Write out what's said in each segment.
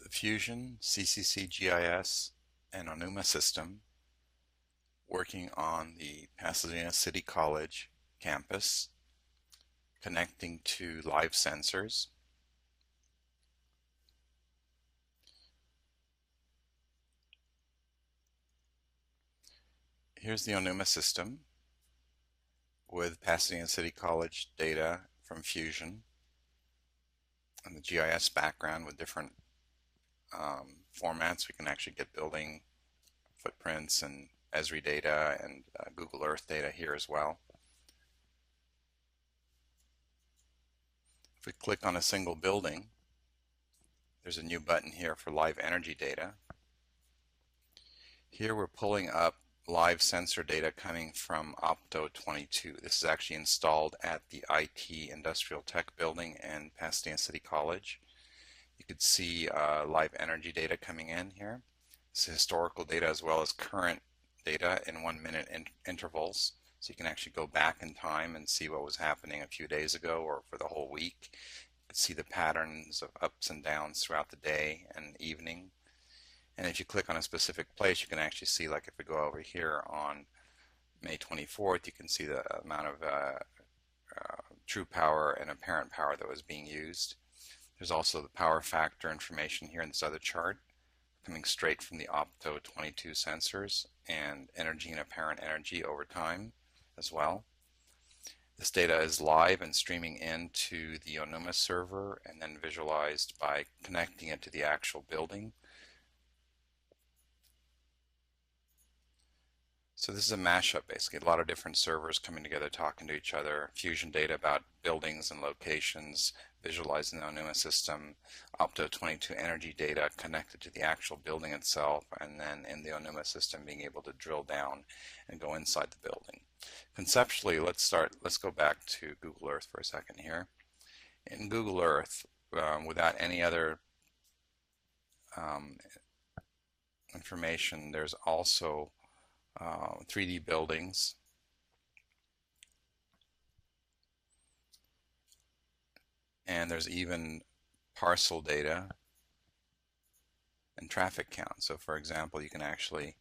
the Fusion, CCC GIS, and Onuma system working on the Pasadena City College campus, connecting to live sensors. Here's the Onuma system with Pasadena City College data from Fusion and the GIS background with different formats. We can actually get building footprints and Esri data and Google Earth data here as well. If we click on a single building, there's a new button here for live energy data. Here we're pulling up live sensor data coming from Opto 22. This is actually installed at the IT Industrial Tech building in Pasadena City College. You could see live energy data coming in here. This is historical data as well as current data in 1 minute intervals. So you can actually go back in time and see what was happening a few days ago or for the whole week. You can see the patterns of ups and downs throughout the day and evening. And if you click on a specific place, you can actually see, like if we go over here on May 24th, you can see the amount of true power and apparent power that was being used. There's also the power factor information here in this other chart, coming straight from the Opto 22 sensors, and energy and apparent energy over time as well. This data is live and streaming into the Onuma server and then visualized by connecting it to the actual building. So this is a mashup, basically, a lot of different servers coming together, talking to each other, Fusion data about buildings and locations, visualizing the Onuma system, Opto 22 energy data connected to the actual building itself, and then in the Onuma system being able to drill down and go inside the building. Conceptually, let's go back to Google Earth for a second here. In Google Earth, without any other information, there's also 3D buildings, and there's even parcel data and traffic count. So for example, you can actually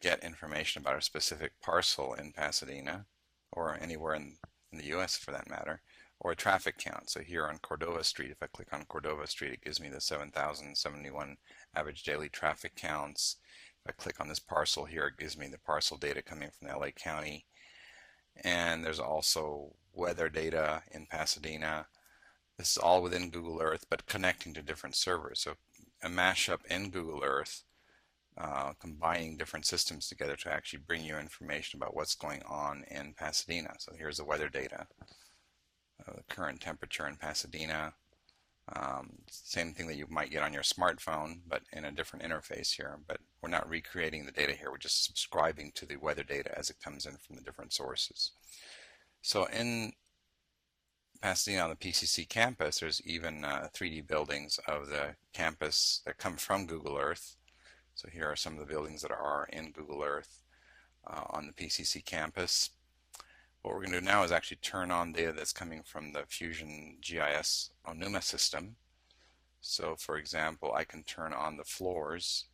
get information about a specific parcel in Pasadena or anywhere in the US for that matter, or a traffic count. So here on Cordova Street, if I click on Cordova Street, it gives me the 7,071 average daily traffic counts. If I click on this parcel here, it gives me the parcel data coming from LA County. And there's also weather data in Pasadena. This is all within Google Earth, but connecting to different servers. So a mashup in Google Earth, combining different systems together to actually bring you information about what's going on in Pasadena. So here's the weather data, the current temperature in Pasadena. Same thing that you might get on your smartphone, but in a different interface here. But we're not recreating the data here, we're just subscribing to the weather data as it comes in from the different sources. So in Pasadena on the PCC campus, there's even 3D buildings of the campus that come from Google Earth. So here are some of the buildings that are in Google Earth on the PCC campus. What we're going to do now is actually turn on data that's coming from the Fusion GIS Onuma system. So for example, I can turn on the floors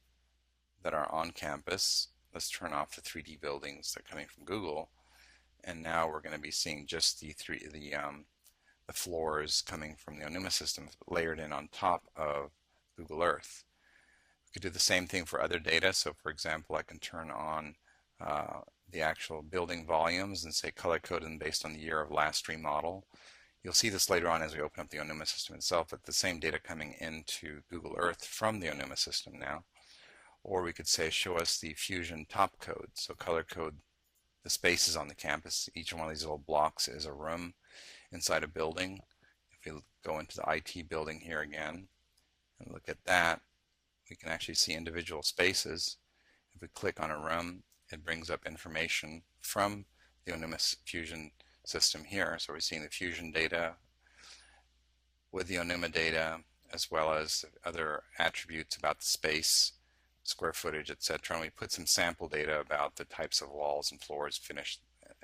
that are on campus. Let's turn off the 3D buildings that are coming from Google. And now we're going to be seeing just the floors coming from the Onuma system layered in on top of Google Earth. We could do the same thing for other data. So for example, I can turn on the actual building volumes and say color code them based on the year of last remodel. You'll see this later on as we open up the Onuma system itself, but the same data coming into Google Earth from the Onuma system now. Or we could say show us the Fusion top code. So color code the spaces on the campus. Each one of these little blocks is a room inside a building. If we go into the IT building here again and look at that, we can actually see individual spaces. If we click on a room, it brings up information from the Onuma Fusion system here. So we're seeing the Fusion data with the Onuma data, as well as other attributes about the space, square footage, etc. And we put some sample data about the types of walls and floors, finished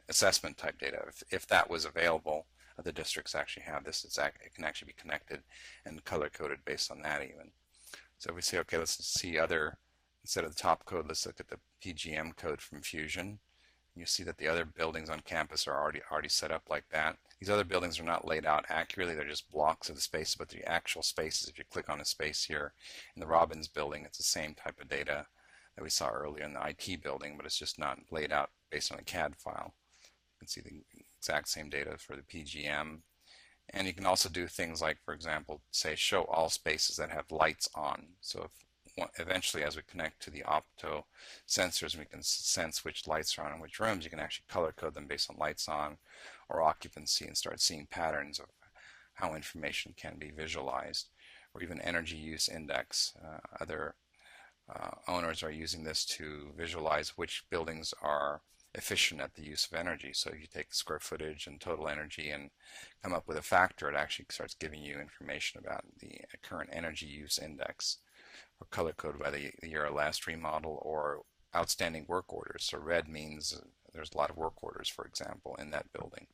assessment type data. If that was available, other districts actually have this. It can actually be connected and color coded based on that even. So if we say, okay, let's see other, instead of the top code, let's look at the PGM code from Fusion. You see that the other buildings on campus are already set up like that. These other buildings are not laid out accurately, they're just blocks of the space, but the actual spaces, if you click on a space here in the Robbins building, it's the same type of data that we saw earlier in the IT building, but it's just not laid out based on a CAD file. You can see the exact same data for the PGM. And you can also do things like, for example, say show all spaces that have lights on. So if eventually, as we connect to the opto sensors, we can sense which lights are on in which rooms. You can actually color code them based on lights on or occupancy and start seeing patterns of how information can be visualized, or even energy use index. Other owners are using this to visualize which buildings are efficient at the use of energy. So if you take the square footage and total energy and come up with a factor, it actually starts giving you information about the current energy use index, or color coded by the year of last remodel, or outstanding work orders. So red means there's a lot of work orders, for example, in that building.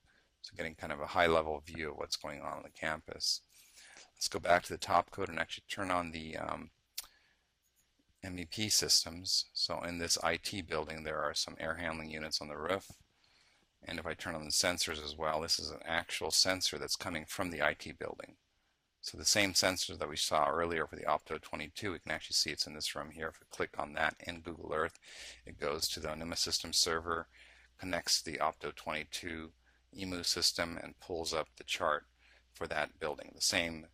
So getting kind of a high level view of what's going on the campus. Let's go back to the top code and actually turn on the MEP systems. So in this IT building, there are some air handling units on the roof. And if I turn on the sensors as well, this is an actual sensor that's coming from the IT building. So the same sensor that we saw earlier for the Opto 22, we can actually see it's in this room here. If we click on that in Google Earth, it goes to the Onuma system server, connects the Opto 22 EMU system, and pulls up the chart for that building. The same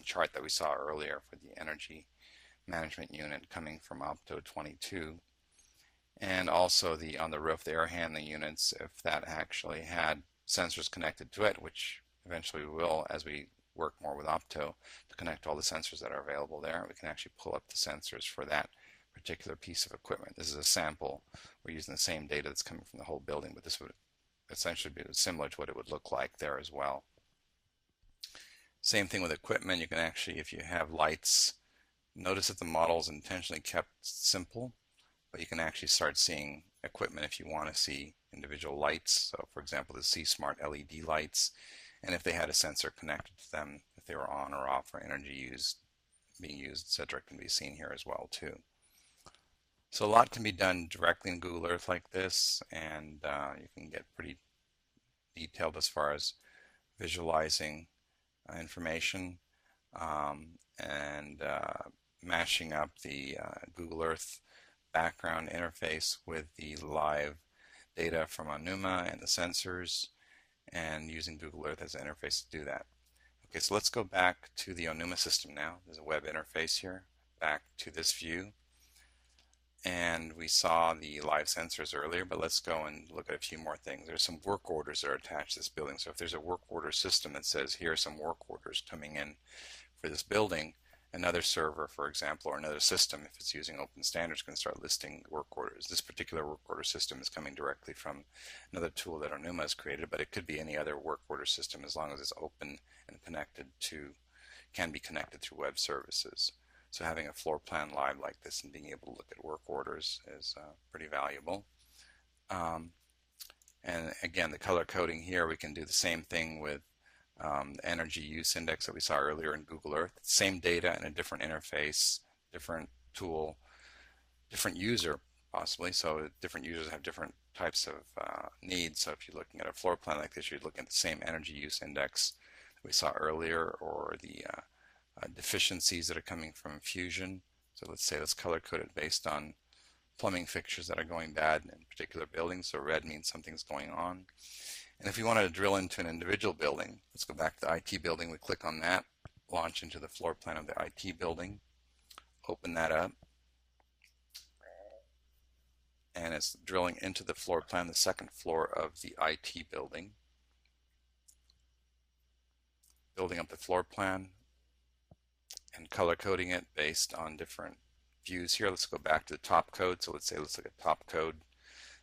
chart that we saw earlier for the energy management unit coming from Opto 22. And also on the roof, the air handling units, if that actually had sensors connected to it, which eventually we will as we work more with Opto to connect all the sensors that are available there, we can actually pull up the sensors for that particular piece of equipment. This is a sample. We're using the same data that's coming from the whole building, but this would essentially be similar to what it would look like there as well. Same thing with equipment. You can actually, if you have lights, notice that the model is intentionally kept simple, but you can actually start seeing equipment if you want to see individual lights. So for example, the C-Smart LED lights, and if they had a sensor connected to them, if they were on or off, or energy used, being used, etc., can be seen here as well too. So a lot can be done directly in Google Earth like this, and you can get pretty detailed as far as visualizing information and mashing up the Google Earth background interface with the live data from Onuma and the sensors, and using Google Earth as an interface to do that. Okay, so let's go back to the Onuma system now. There's a web interface here. Back to this view. And we saw the live sensors earlier, but let's go and look at a few more things. There's some work orders that are attached to this building. So if there's a work order system that says here are some work orders coming in for this building, another server, for example, or another system, if it's using open standards, can start listing work orders. This particular work order system is coming directly from another tool that Onuma has created, but it could be any other work order system as long as it's open and connected to, can be connected through web services. So having a floor plan live like this and being able to look at work orders is pretty valuable. And again, the color coding here, we can do the same thing with energy use index that we saw earlier in Google Earth. Same data in a different interface, different tool, different user possibly. So different users have different types of needs. So if you're looking at a floor plan like this, you're looking at the same energy use index that we saw earlier, or the deficiencies that are coming from Fusion. So let's color code it based on plumbing fixtures that are going bad in particular buildings. So red means something's going on. And if we wanted to drill into an individual building, let's go back to the IT building. We click on that, launch into the floor plan of the IT building, open that up, and it's drilling into the floor plan, the second floor of the IT building. Building up the floor plan and color coding it based on different views here. Let's go back to the top code. So let's look at top code.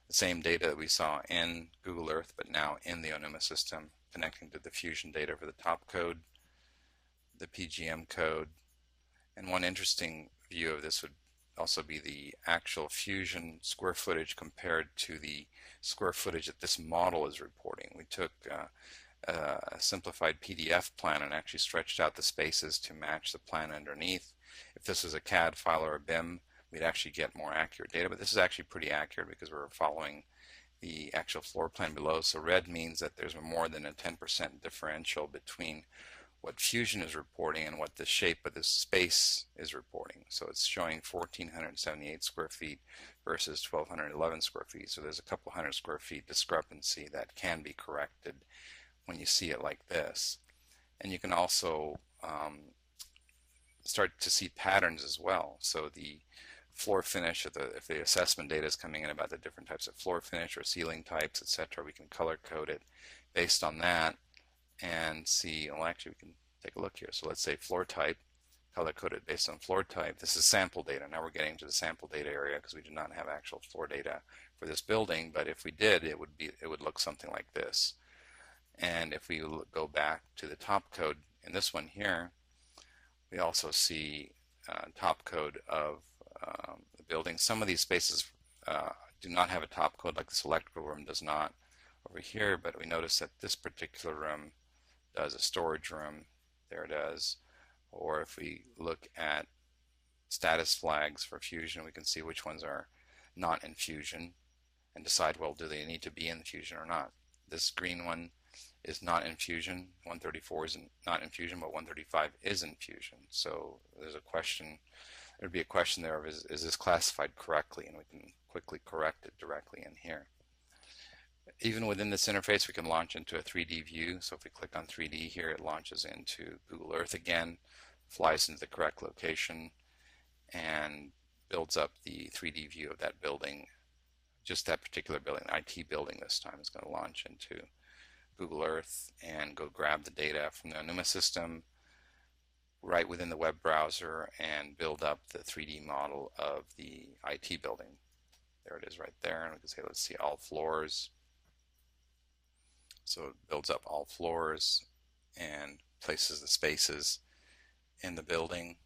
The same data that we saw in Google Earth, but now in the Onuma system, connecting to the Fusion data for the top code, the PGM code. And one interesting view of this would also be the actual Fusion square footage compared to the square footage that this model is reporting. We took a simplified PDF plan and actually stretched out the spaces to match the plan underneath. If this was a CAD file or a BIM, we'd actually get more accurate data, but this is actually pretty accurate because we're following the actual floor plan below. So red means that there's more than a 10% differential between what Fusion is reporting and what the shape of this space is reporting. So it's showing 1,478 square feet versus 1,211 square feet. So there's a couple hundred square feet discrepancy that can be corrected when you see it like this. And you can also start to see patterns as well. So the floor finish, if the assessment data is coming in about the different types of floor finish or ceiling types, etc., we can color code it based on that and see, well, actually we can take a look here. So let's say floor type, color coded based on floor type. This is sample data. Now we're getting to the sample data area because we do not have actual floor data for this building, but if we did, it would look something like this. And if we go back to the top code in this one here, we also see top code of the building. Some of these spaces do not have a top code, like this electrical room does not over here, but we notice that this particular room does, a storage room, there it is. Or if we look at status flags for Fusion, we can see which ones are not in Fusion and decide, well, do they need to be in Fusion or not. This green one is not in Fusion, 134 is not in Fusion, but 135 is in Fusion. So there's a question, there'd be a question there of is this classified correctly, and we can quickly correct it directly in here. Even within this interface, we can launch into a 3D view. So if we click on 3D here, it launches into Google Earth again, flies into the correct location, and builds up the 3D view of that building. Just that particular building, IT building this time, is going to launch into Google Earth and go grab the data from the Onuma system right within the web browser and build up the 3D model of the IT building. There it is right there, and we can say, let's see all floors. So it builds up all floors and places the spaces in the building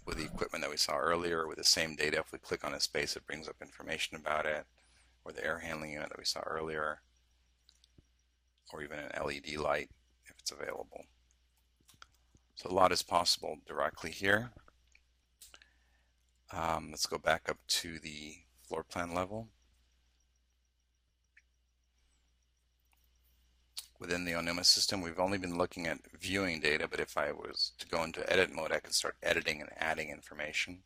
with the equipment that we saw earlier. With the same data, if we click on a space, it brings up information about it, or the air handling unit that we saw earlier, or even an LED light if it's available. So a lot is possible directly here. Let's go back up to the floor plan level. Within the Onuma system, we've only been looking at viewing data, but if I was to go into edit mode, I could start editing and adding information.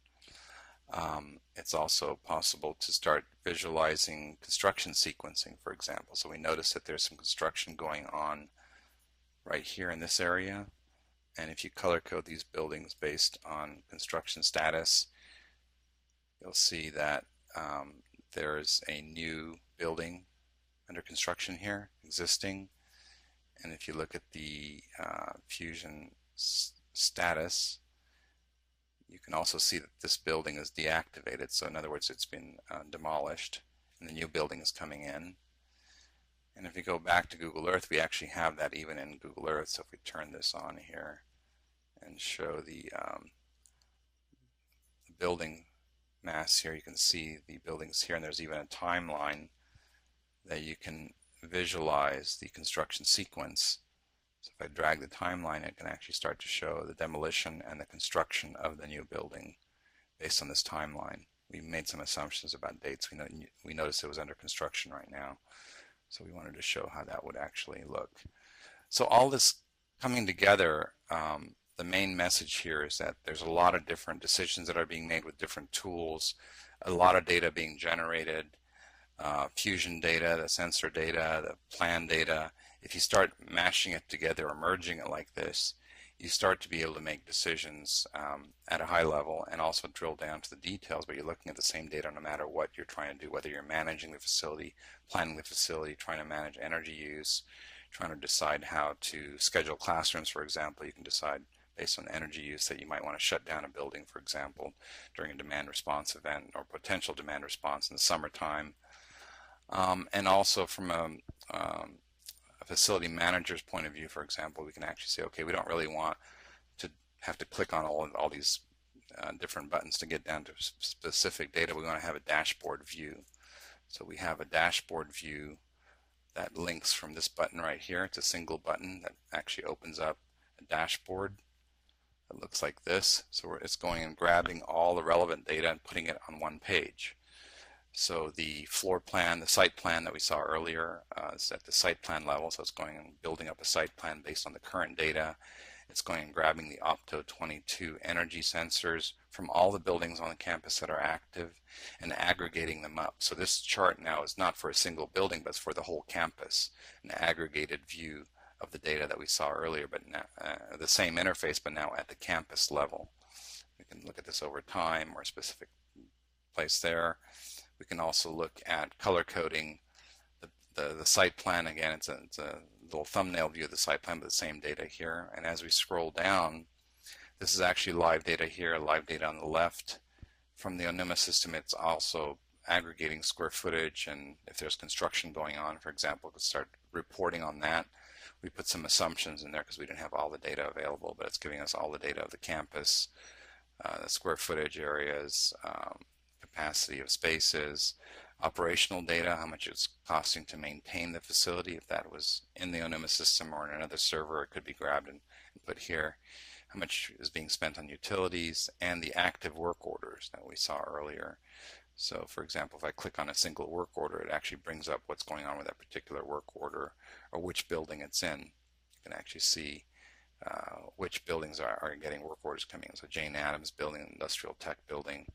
It's also possible to start visualizing construction sequencing, for example. So we notice that there's some construction going on right here in this area. And if you color code these buildings based on construction status, you'll see that there's a new building under construction here, existing. And if you look at the Fusion status, you can also see that this building is deactivated. So in other words, it's been demolished and the new building is coming in. And if you go back to Google Earth, we actually have that even in Google Earth. So if we turn this on here and show the building mass here, you can see the buildings here, and there's even a timeline that you can visualize the construction sequence. So if I drag the timeline, it can actually start to show the demolition and the construction of the new building based on this timeline. We made some assumptions about dates. We noticed it was under construction right now, so we wanted to show how that would actually look. So all this coming together, the main message here is that there's a lot of different decisions that are being made with different tools, a lot of data being generated, Fusion data, the sensor data, the plan data. If you start mashing it together or merging it like this, you start to be able to make decisions at a high level and also drill down to the details, but you're looking at the same data no matter what you're trying to do, whether you're managing the facility, planning the facility, trying to manage energy use, trying to decide how to schedule classrooms, for example. You can decide based on energy use that you might want to shut down a building, for example, during a demand response event or potential demand response in the summertime. And also from a facility manager's point of view, for example, we can actually say, okay, we don't really want to have to click on all these different buttons to get down to specific data. We want to have a dashboard view. So we have a dashboard view that links from this button right here. It's a single button that actually opens up a dashboard that looks like this. So it's going and grabbing all the relevant data and putting it on one page. So the floor plan, the site plan that we saw earlier is at the site plan level. So it's going and building up a site plan based on the current data. It's going and grabbing the Opto 22 energy sensors from all the buildings on the campus that are active and aggregating them up. So this chart now is not for a single building, but it's for the whole campus, an aggregated view of the data that we saw earlier, but now, the same interface, but now at the campus level. We can look at this over time or a specific place there. We can also look at color coding the site plan. Again, it's a little thumbnail view of the site plan, but the same data here. And as we scroll down, this is actually live data here, live data on the left. From the ONUMA system, it's also aggregating square footage, and if there's construction going on, for example, we could start reporting on that. We put some assumptions in there because we didn't have all the data available, but it's giving us all the data of the campus, the square footage areas, capacity of spaces, operational data, how much it's costing to maintain the facility. If that was in the ONUMA system or in another server, it could be grabbed and put here. How much is being spent on utilities, and the active work orders that we saw earlier. So for example, if I click on a single work order, it actually brings up what's going on with that particular work order or which building it's in. You can actually see which buildings are getting work orders coming in. So Jane Addams Building, Industrial Tech Building.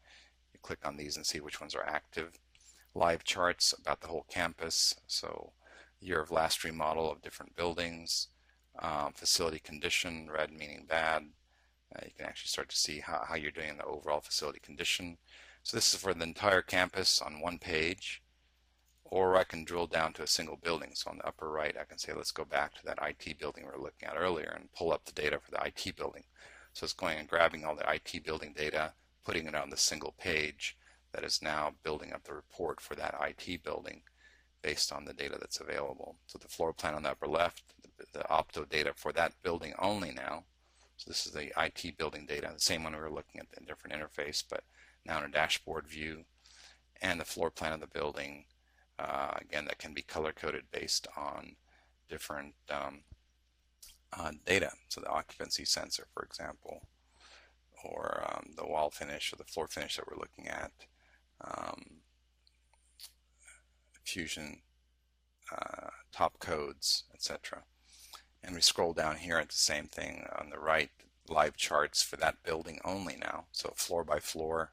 You click on these and see which ones are active. Live charts about the whole campus. So year of last remodel of different buildings. Facility condition, red meaning bad. You can actually start to see how you're doing in the overall facility condition. So this is for the entire campus on one page, or I can drill down to a single building. So on the upper right, I can say, let's go back to that IT building we were looking at earlier and pull up the data for the IT building. So it's going and grabbing all the IT building data, putting it on the single page that is now building up the report for that IT building based on the data that's available. So the floor plan on the upper left, the Opto data for that building only now. So this is the IT building data, the same one we were looking at in a different interface, but now in a dashboard view, and the floor plan of the building. Again, that can be color coded based on different data. So the occupancy sensor, for example, or the wall finish or the floor finish that we're looking at, fusion top codes, etc. And we scroll down here at the same thing on the right, live charts for that building only now. So floor by floor,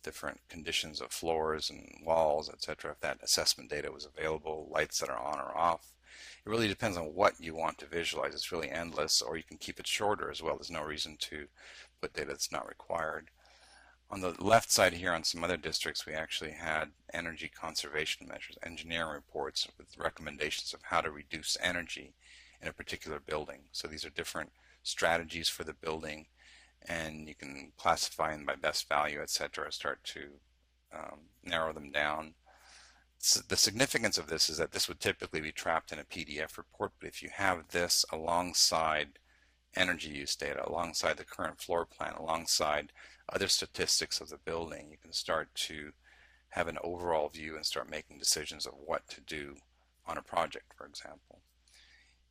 different conditions of floors and walls, etc. If that assessment data was available, lights that are on or off. It really depends on what you want to visualize. It's really endless, or you can keep it shorter as well. There's no reason to put data that's not required. On the left side here, on some other districts, we actually had energy conservation measures, engineering reports with recommendations of how to reduce energy in a particular building. So these are different strategies for the building, and you can classify them by best value, etc. Start to narrow them down. So the significance of this is that this would typically be trapped in a PDF report, but if you have this alongside energy use data, alongside the current floor plan, alongside other statistics of the building, you can start to have an overall view and start making decisions of what to do on a project, for example.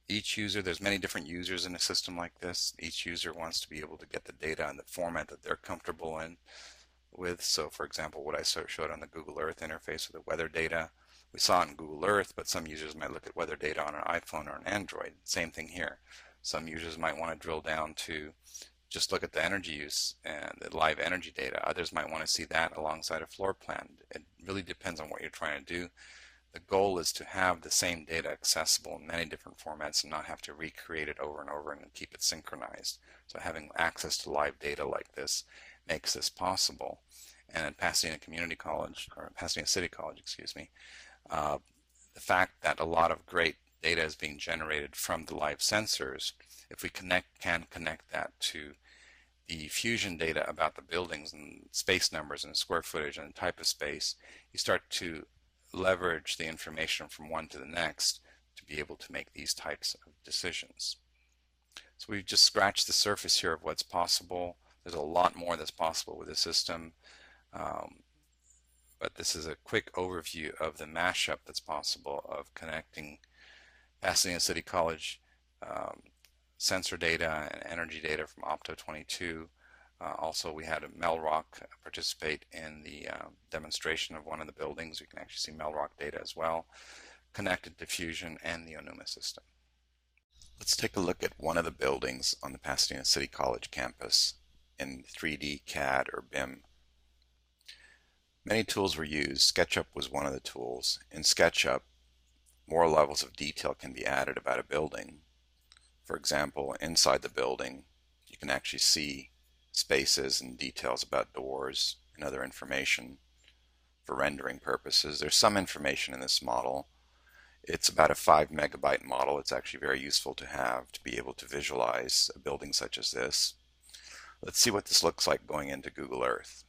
Each user, there's many different users in a system like this. Each user wants to be able to get the data in the format that they're comfortable with. So for example, what I showed on the Google Earth interface with the weather data, we saw it in Google Earth, but some users might look at weather data on an iPhone or an Android. Same thing here. Some users might want to drill down to just look at the energy use and the live energy data. Others might want to see that alongside a floor plan. It really depends on what you're trying to do. The goal is to have the same data accessible in many different formats and not have to recreate it over and over and keep it synchronized. So having access to live data like this makes this possible. And at Pasadena Community College, or Pasadena City College, excuse me, the fact that a lot of great data is being generated from the live sensors, if we can connect that to the fusion data about the buildings and space numbers and square footage and type of space, you start to leverage the information from one to the next to be able to make these types of decisions. So we've just scratched the surface here of what's possible. There's a lot more that's possible with the system. but this is a quick overview of the mashup that's possible of connecting Pasadena City College sensor data and energy data from Opto22. Also, we had Melrock participate in the demonstration of one of the buildings. You can actually see Melrock data as well, connected to Fusion and the Onuma system. Let's take a look at one of the buildings on the Pasadena City College campus in 3D CAD or BIM. Many tools were used. SketchUp was one of the tools. In SketchUp, more levels of detail can be added about a building. For example, inside the building, you can actually see spaces and details about doors and other information for rendering purposes. There's some information in this model. It's about a 5 megabyte model. It's actually very useful to have to be able to visualize a building such as this. Let's see what this looks like going into Google Earth.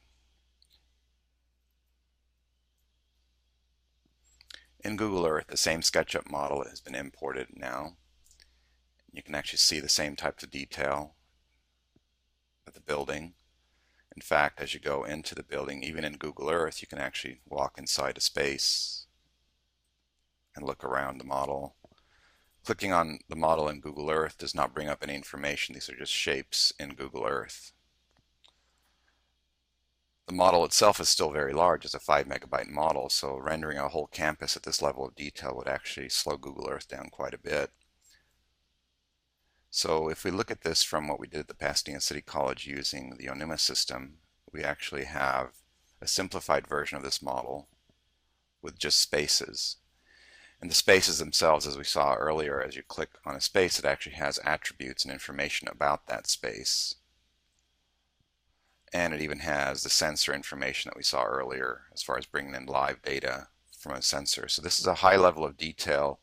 In Google Earth, the same SketchUp model has been imported now. You can actually see the same types of detail of the building. In fact, as you go into the building, even in Google Earth, you can actually walk inside a space and look around the model. Clicking on the model in Google Earth does not bring up any information. These are just shapes in Google Earth. The model itself is still very large. It's a 5 megabyte model, so rendering a whole campus at this level of detail would actually slow Google Earth down quite a bit. So if we look at this from what we did at the Pasadena City College using the Onuma system, we actually have a simplified version of this model with just spaces. And the spaces themselves, as we saw earlier, as you click on a space, it actually has attributes and information about that space. And it even has the sensor information that we saw earlier as far as bringing in live data from a sensor. So this is a high level of detail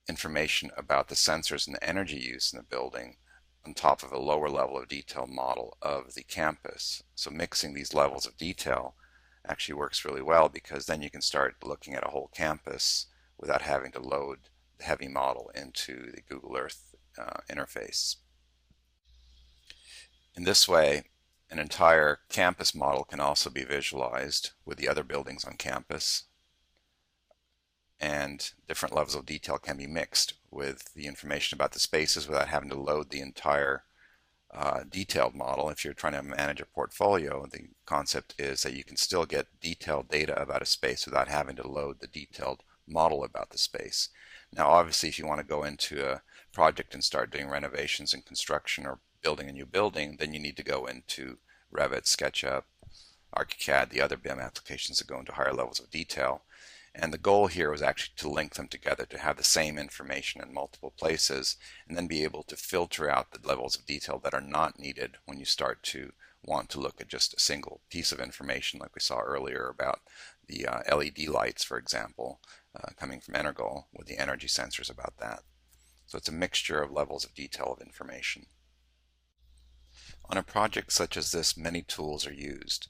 information about the sensors and the energy use in the building on top of a lower level of detail model of the campus. So mixing these levels of detail actually works really well, because then you can start looking at a whole campus without having to load the heavy model into the Google Earth interface. In this way, an entire campus model can also be visualized with the other buildings on campus, and different levels of detail can be mixed with the information about the spaces without having to load the entire detailed model. If you're trying to manage a portfolio, the concept is that you can still get detailed data about a space without having to load the detailed model about the space. Now obviously, if you want to go into a project and start doing renovations and construction or building a new building, then you need to go into Revit, SketchUp, ArchiCAD, the other BIM applications that go into higher levels of detail. And the goal here was actually to link them together, to have the same information in multiple places, and then be able to filter out the levels of detail that are not needed when you start to want to look at just a single piece of information, like we saw earlier about the LED lights, for example, coming from Energol, with the energy sensors about that. So it's a mixture of levels of detail of information. On a project such as this, many tools are used.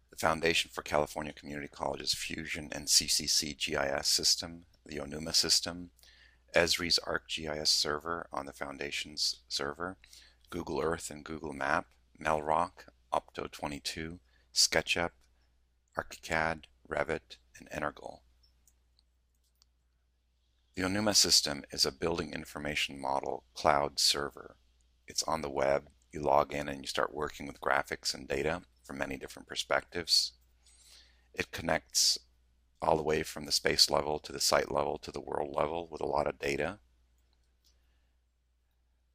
The foundation for California Community College's Fusion and CCC GIS system, the Onuma system, Esri's ArcGIS server on the foundation's server, Google Earth and Google Map, Melrock, Opto22, SketchUp, ArchiCAD, Revit, and Energol. The Onuma system is a building information model cloud server. It's on the web. You log in and you start working with graphics and data from many different perspectives. It connects all the way from the space level to the site level to the world level with a lot of data.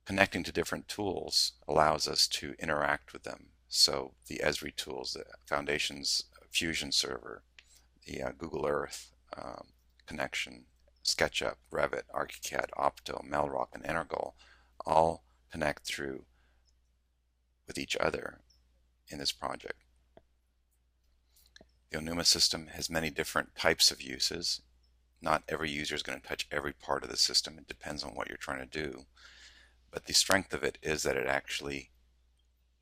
Connecting to different tools allows us to interact with them. So the Esri tools, the Foundation's Fusion server, the Google Earth connection, SketchUp, Revit, ArchiCAD, Opto, Melrock, and Energol all connect through with each other in this project. The Onuma system has many different types of uses. Not every user is going to touch every part of the system. It depends on what you're trying to do. But the strength of it is that it actually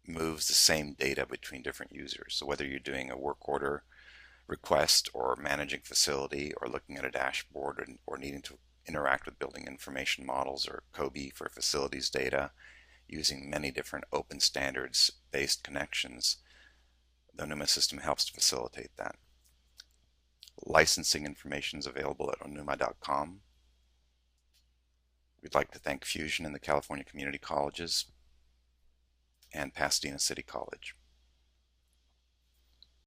moves the same data between different users. So whether you're doing a work order request or managing facility or looking at a dashboard or needing to interact with building information models or COBie for facilities data, using many different open standards based connections, the Onuma system helps to facilitate that. Licensing information is available at onuma.com. We'd like to thank Fusion and the California Community Colleges and Pasadena City College.